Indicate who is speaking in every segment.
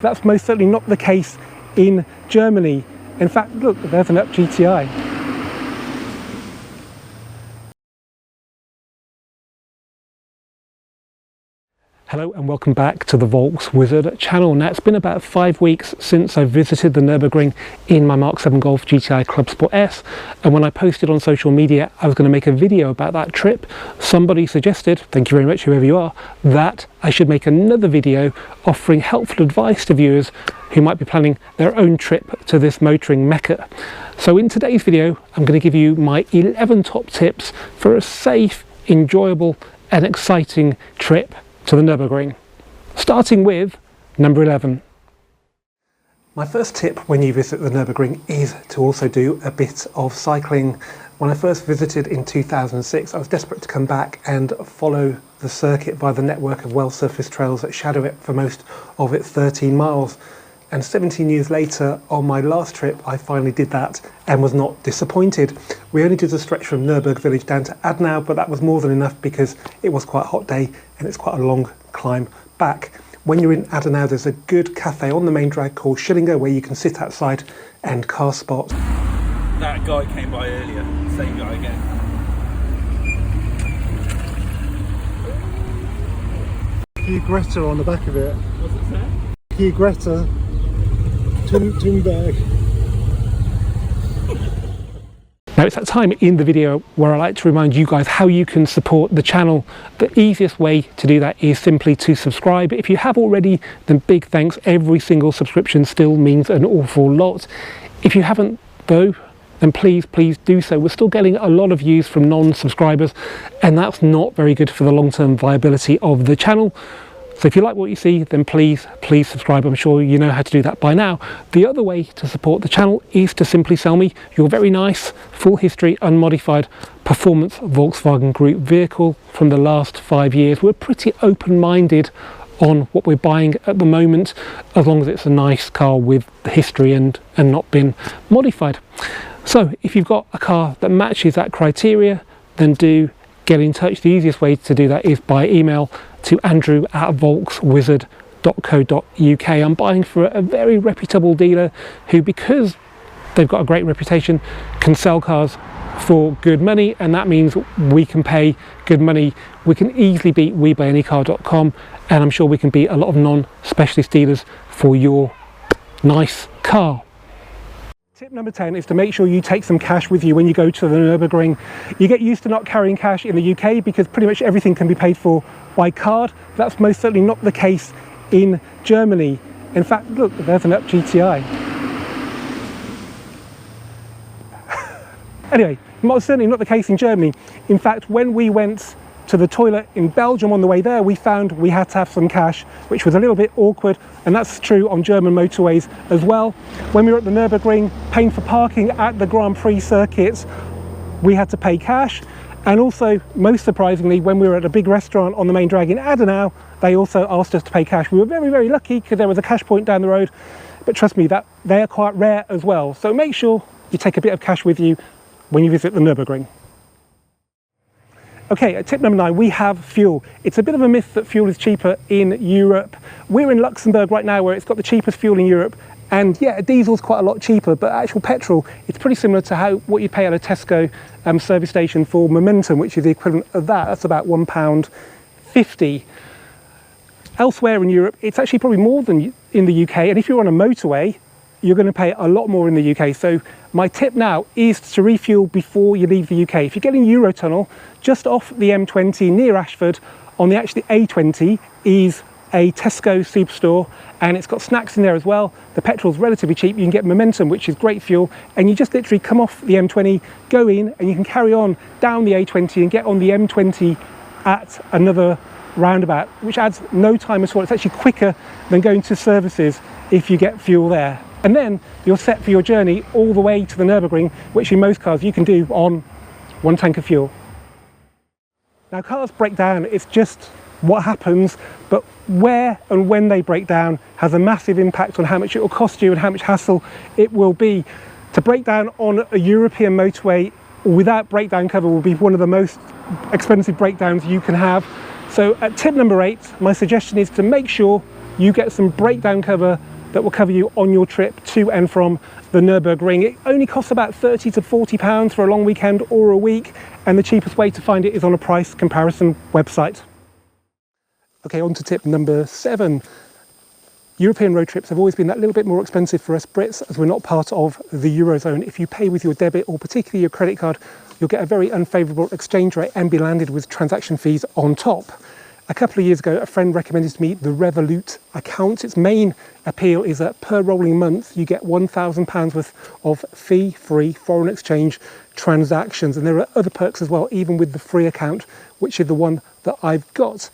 Speaker 1: That's most certainly not the case in Germany. In fact, look, there's an Up GTI. Hello and welcome back to the Volks Wizard channel. Now it's been about 5 weeks since I visited the Nurburgring in my Mark 7 Golf GTI Club Sport S, and when I posted on social media I was going to make a video about that trip, somebody suggested, thank you very much whoever you are, that I should make another video offering helpful advice to viewers who might be planning their own trip to this motoring mecca. So in today's video I'm going to give you my 11 top tips for a safe, enjoyable and exciting trip to the Nurburgring, starting with number 11. My first tip when you visit the Nurburgring is to also do a bit of cycling. When I first visited in 2006, I was desperate to come back and follow the circuit via the network of well-surfaced trails that shadow it for most of its 13 miles. And 17 years later, on my last trip, I finally did that and was not disappointed. We only did a stretch from Nurburg village down to Adenau, but that was more than enough because it was quite a hot day and it's quite a long climb back. When you're in Adenau, there's a good cafe on the main drag called Schillinger where you can sit outside and car spot.
Speaker 2: That guy came by earlier, same guy again.
Speaker 1: Kia Greta on the back of it.
Speaker 2: What's it say?
Speaker 1: Kia Greta. Thunberg. Now it's that time in the video where I like to remind you guys how you can support the channel. The easiest way to do that is simply to subscribe. If you have already, then big thanks. Every single subscription still means an awful lot. If you haven't though, then please do so. We're still getting a lot of views from non-subscribers and that's not very good for the long-term viability of the channel. So if you like what you see, then please subscribe. I'm sure you know how to do that by now. The other way to support the channel is to simply sell me your very nice, full history, unmodified performance Volkswagen Group vehicle from the last 5 years. We're pretty open-minded on what we're buying at the moment, as long as it's a nice car with history and not been modified. So if you've got a car that matches that criteria, then do get in touch. The easiest way to do that is by email to andrew@volkswizard.co.uk. I'm buying for a very reputable dealer who, because they've got a great reputation, can sell cars for good money, and that means we can pay good money. We can easily beat WeBuyAnyCar.com, and I'm sure we can beat a lot of non-specialist dealers for your nice car. Tip number 10 is to make sure you take some cash with you when you go to the Nurburgring. You get used to not carrying cash in the UK because pretty much everything can be paid for by card. That's most certainly not the case in Germany. In fact, look, there's an Up GTI. Anyway, most certainly not the case in Germany. In fact, when we went to the toilet in Belgium on the way there, we found we had to have some cash, which was a little bit awkward, and that's true on German motorways as well. When we were at the Nürburgring, paying for parking at the Grand Prix circuits, we had to pay cash. And also, most surprisingly, when we were at a big restaurant on the main drag in Adenau, they also asked us to pay cash. We were very lucky because there was a cash point down the road, but trust me, that they are quite rare as well. So make sure you take a bit of cash with you when you visit the Nürburgring. Okay, at tip number 9, we have fuel. It's a bit of a myth that fuel is cheaper in Europe. We're in Luxembourg right now where it's got the cheapest fuel in Europe, and yeah, diesel's quite a lot cheaper, but actual petrol, it's pretty similar to what you pay at a Tesco service station for Momentum, which is the equivalent of that. That's about £1.50. Elsewhere in Europe, it's actually probably more than in the UK, and if you're on a motorway, you're going to pay a lot more in the UK. So my tip now is to refuel before you leave the UK. If you're getting Eurotunnel, just off the M20 near Ashford, on the actually A20 is a Tesco superstore, and it's got snacks in there as well. The petrol's relatively cheap. You can get Momentum, which is great fuel, and you just literally come off the M20, go in, and you can carry on down the A20 and get on the M20 at another roundabout, which adds no time at all. It's actually quicker than going to services if you get fuel there. And then you're set for your journey all the way to the Nürburgring, which in most cars you can do on one tank of fuel. Now, cars break down, it's just what happens, but where and when they break down has a massive impact on how much it will cost you and how much hassle it will be. To break down on a European motorway without breakdown cover will be one of the most expensive breakdowns you can have. So at tip number 8, my suggestion is to make sure you get some breakdown cover that will cover you on your trip to and from the Nurburgring. It only costs about £30 to £40 for a long weekend or a week, and the cheapest way to find it is on a price comparison website. Okay, on to tip number 7. European road trips have always been that little bit more expensive for us Brits, as we're not part of the Eurozone. If you pay with your debit or particularly your credit card, you'll get a very unfavourable exchange rate and be landed with transaction fees on top. A couple of years ago, a friend recommended to me the Revolut account. Its main appeal is that per rolling month, you get £1,000 worth of fee-free foreign exchange transactions. And there are other perks as well, even with the free account, which is the one that I've got.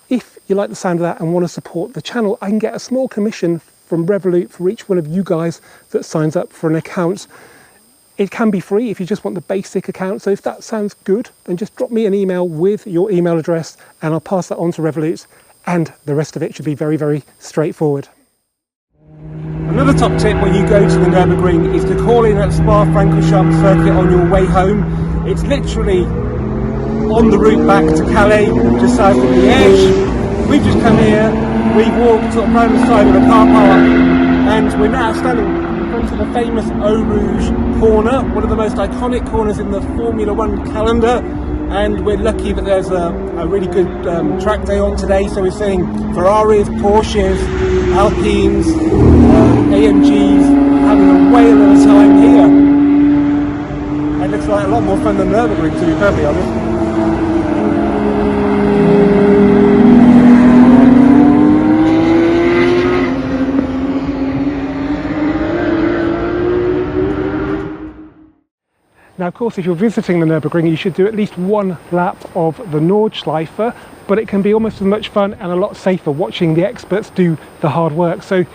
Speaker 1: If you like the sound of that and want to support the channel, I can get a small commission from Revolut for each one of you guys that signs up for an account. It can be free if you just want the basic account. So if that sounds good, then just drop me an email with your email address and I'll pass that on to Revolut, and the rest of it should be very, very straightforward. Another top tip when you go to the Nurburgring is to call in at Spa-Francorchamps circuit on your way home. It's literally on the route back to Calais, just south of Liège. We've just come here, we've walked sort of around the side of the car park, and we're now standing in front of the famous Eau Rouge corner, one of the most iconic corners in the Formula 1 calendar, and we're lucky that there's a really good track day on today, so we're seeing Ferraris, Porsches, Alpines, AMGs, having a whale of a time here. It looks like a lot more fun than Nurburgring, to be perfectly honest. Now, of course, if you're visiting the Nurburgring, you should do at least one lap of the Nordschleife, but it can be almost as much fun and a lot safer watching the experts do the hard work. So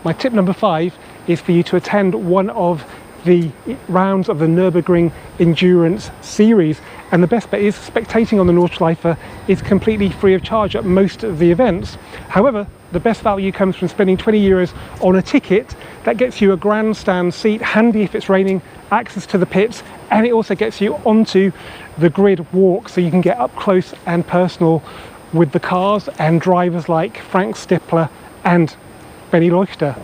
Speaker 1: my tip number 5 is for you to attend one of the rounds of the Nurburgring Endurance Series. And the best bet is spectating on the Nordschleife is completely free of charge at most of the events. However, the best value comes from spending €20 on a ticket that gets you a grandstand seat, handy if it's raining, access to the pits, and it also gets you onto the grid walk so you can get up close and personal with the cars and drivers like Frank Stippler and Benny Leuchter.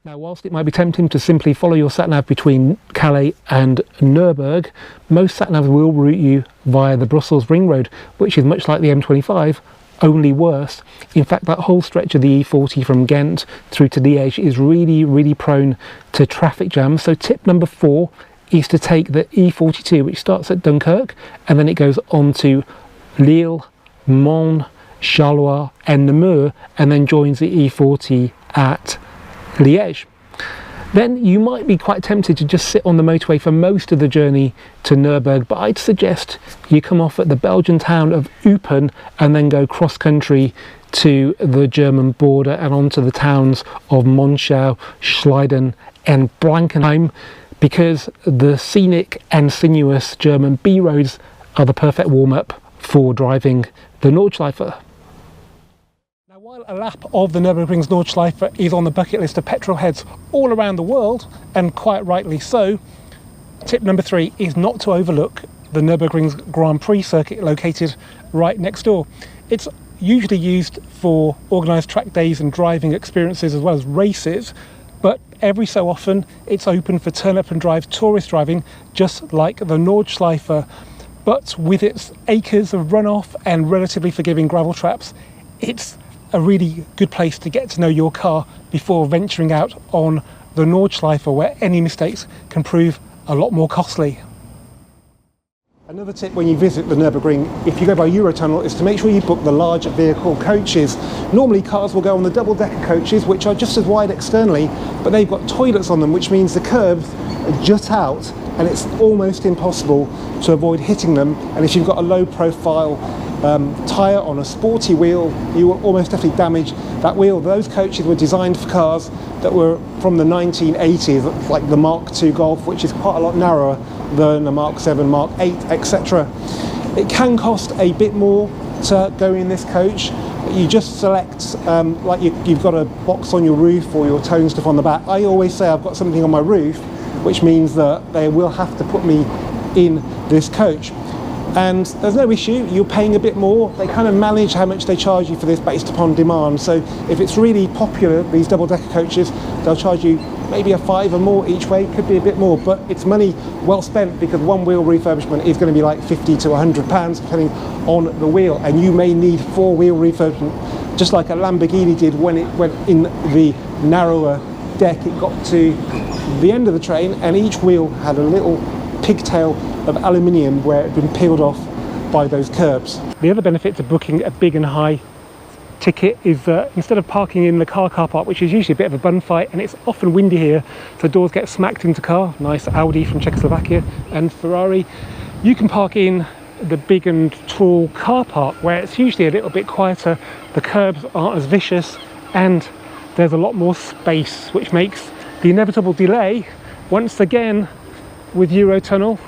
Speaker 1: Now, whilst it might be tempting to simply follow your sat-nav between Calais and Nurburgring, most sat-navs will route you via the Brussels Ring Road, which is much like the M25, only worse. In fact, that whole stretch of the E40 from Ghent through to Liège is really, really prone to traffic jams. So tip number 4 is to take the E42, which starts at Dunkirk, and then it goes on to Lille, Mons, Charleroi and Namur, and then joins the E40 at Liège. Then you might be quite tempted to just sit on the motorway for most of the journey to Nurburgring, but I'd suggest you come off at the Belgian town of Eupen and then go cross country to the German border and onto the towns of Monschau, Schleiden and Blankenheim, because the scenic and sinuous German B roads are the perfect warm-up for driving the Nordschleife. While a lap of the Nurburgring's Nordschleife is on the bucket list of petrol heads all around the world, and quite rightly so, tip number 3 is not to overlook the Nurburgring's Grand Prix circuit located right next door. It's usually used for organised track days and driving experiences as well as races, but every so often it's open for turn up and drive tourist driving, just like the Nordschleife. But with its acres of runoff and relatively forgiving gravel traps, it's a really good place to get to know your car before venturing out on the Nordschleife, where any mistakes can prove a lot more costly. Another tip when you visit the Nurburgring, if you go by Eurotunnel, is to make sure you book the large vehicle coaches. Normally cars will go on the double-decker coaches, which are just as wide externally, but they've got toilets on them, which means the curbs jut out and it's almost impossible to avoid hitting them. And if you've got a low profile tyre on a sporty wheel, you will almost definitely damage that wheel. Those coaches were designed for cars that were from the 1980s, like the Mark II Golf, which is quite a lot narrower than a Mark 7, Mark 8, etc. It can cost a bit more to go in this coach. You just select, like you've got a box on your roof or your towing stuff on the back. I always say I've got something on my roof, which means that they will have to put me in this coach. and there's no issue. You're paying a bit more. They kind of manage how much they charge you for this based upon demand. So if it's really popular, these double-decker coaches, they'll charge you maybe a £5 or more each way. Could be a bit more, but it's money well spent, because one wheel refurbishment is going to be like £50 to £100 depending on the wheel, and you may need 4 wheel refurbishment, just like a Lamborghini did when it went in the narrower deck. It got to the end of the train and each wheel had a little pigtail of aluminium where it had been peeled off by those curbs. The other benefit to booking a big and high ticket is that instead of parking in the car park, which is usually a bit of a bun fight, and it's often windy here, so doors get smacked into car, nice Audi from Czechoslovakia and Ferrari, you can park in the big and tall car park where it's usually a little bit quieter, the curbs aren't as vicious, and there's a lot more space, which makes the inevitable delay, once again with Eurotunnel,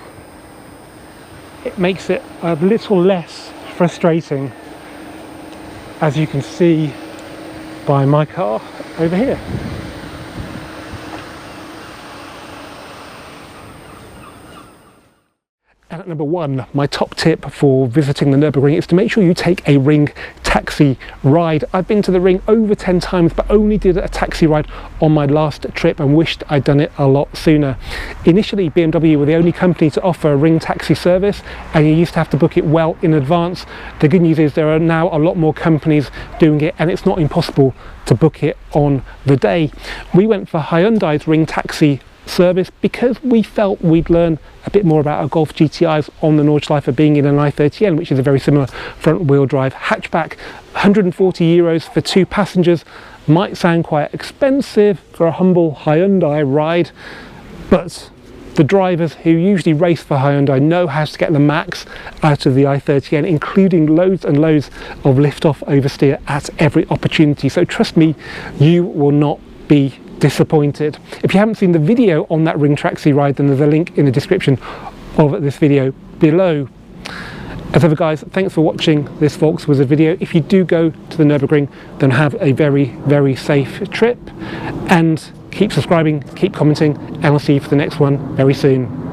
Speaker 1: it makes it a little less frustrating, as you can see by my car over here. And at number 1, my top tip for visiting the Nurburgring is to make sure you take a ring taxi ride. I've been to the ring over 10 times, but only did a taxi ride on my last trip and wished I'd done it a lot sooner. Initially, BMW were the only company to offer a ring taxi service, and you used to have to book it well in advance. The good news is there are now a lot more companies doing it, and it's not impossible to book it on the day. We went for Hyundai's ring taxi service because we felt we'd learn a bit more about our Golf GTIs on the Nordschleife, being in an i30N, which is a very similar front wheel drive hatchback. €140 for 2 passengers might sound quite expensive for a humble Hyundai ride, but the drivers who usually race for Hyundai know how to get the max out of the i30N, including loads and loads of lift-off oversteer at every opportunity. So trust me, you will not be disappointed. If you haven't seen the video on that ring taxi ride, then there's a link in the description of this video below. As ever guys, thanks for watching this Volkswagen video. If you do go to the Nurburgring, then have a very, very safe trip, and keep subscribing, keep commenting, and I'll see you for the next one very soon.